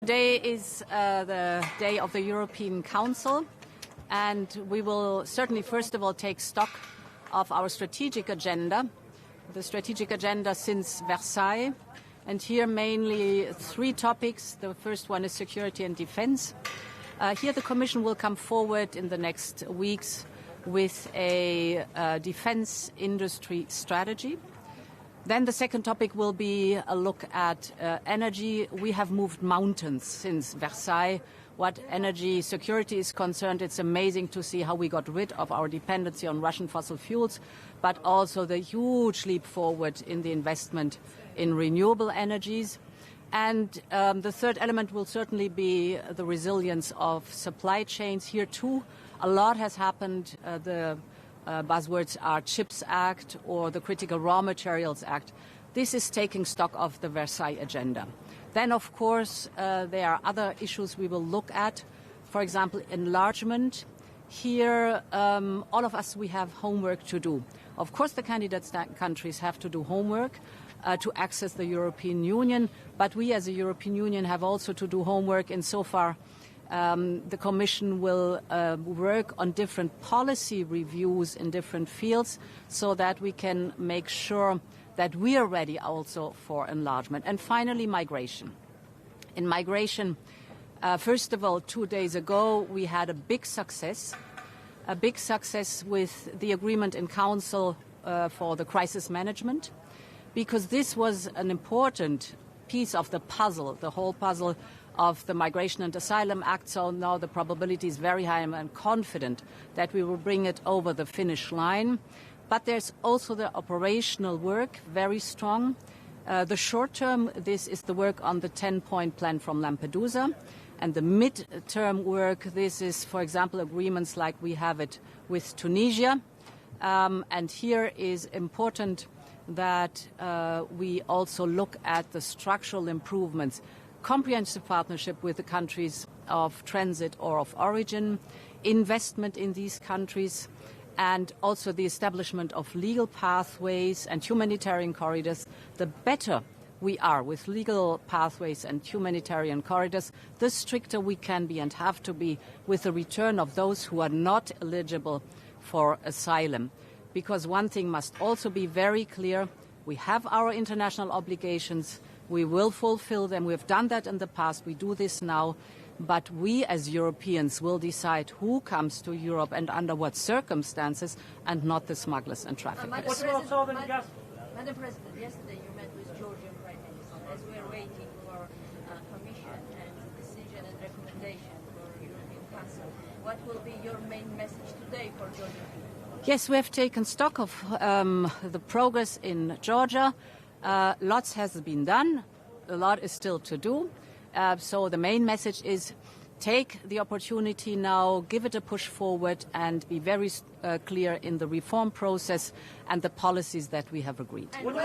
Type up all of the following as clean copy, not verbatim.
Today is the day of the European Council, and we will certainly first of all take stock of our strategic agenda, the strategic agenda since Versailles. And here mainly three topics. The first one is security and defense. Here the Commission will come forward in the next weeks with a defense industry strategy. Then the second topic will be a look at energy. We have moved mountains since Versailles. What energy security is concerned, it's amazing to see how we got rid of our dependency on Russian fossil fuels, but also the huge leap forward in the investment in renewable energies. And the third element will certainly be the resilience of supply chains. Here too, a lot has happened. The buzzwords are CHIPS Act or the Critical Raw Materials Act. This is taking stock of the Versailles agenda. Then, of course, there are other issues we will look at. For example, enlargement. Here, all of us, we have homework to do. Of course, the candidate countries have to do homework to access the European Union, but we as a European Union have also to do homework insofar the Commission will work on different policy reviews in different fields so that we can make sure that we are ready also for enlargement. And finally, migration. In migration, first of all, 2 days ago, we had a big success with the agreement in Council for the crisis management, because this was an important piece of the puzzle, the whole puzzle of the Migration and Asylum Act. So now the probability is very high, and I'm confident that we will bring it over the finish line. But there's also the operational work, very strong. The short term, this is the work on the 10-point plan from Lampedusa. And the mid-term work, this is, for example, agreements like we have it with Tunisia. And here is important that we also look at the structural improvements, comprehensive partnership with the countries of transit or of origin, investment in these countries, and also the establishment of legal pathways and humanitarian corridors. The better we are with legal pathways and humanitarian corridors, the stricter we can be and have to be with the return of those who are not eligible for asylum. Because one thing must also be very clear, we have our international obligations, we will fulfill them, we have done that in the past, we do this now, but we as Europeans will decide who comes to Europe and under what circumstances, and not the smugglers and traffickers. Madam President, yesterday you met with Georgian Prime Minister as we are waiting for Commission and decision and recommendation for European Council. What will be your main message today for Georgian people? Yes, we have taken stock of the progress in Georgia. Lots has been done. A lot is still to do. So the main message is take the opportunity now, give it a push forward, and be very clear in the reform process and the policies that we have agreed. Madam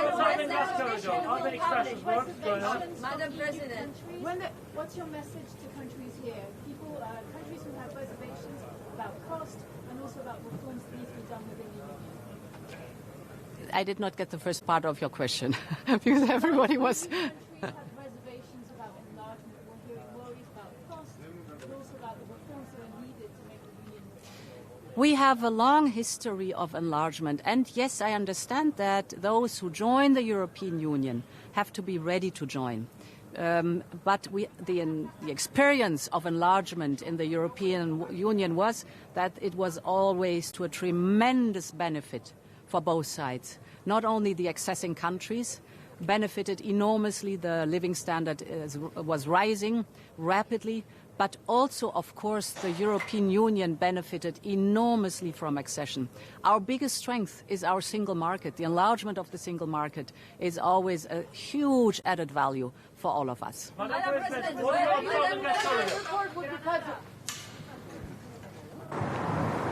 President, what's your message to countries here? People, countries who have reservations about cost and also about reforms that need to be done within the Union. I did not get the first part of your question because everybody was. We have a long history of enlargement, and yes, I understand that those who join the European Union have to be ready to join. But the experience of enlargement in the European Union was that it was always to a tremendous benefit for both sides. Not only the accessing countries benefited enormously, the living standard was rising rapidly, but also, of course, the European Union benefited enormously from accession. Our biggest strength is our single market. The enlargement of the single market is always a huge added value for all of us. Madam President,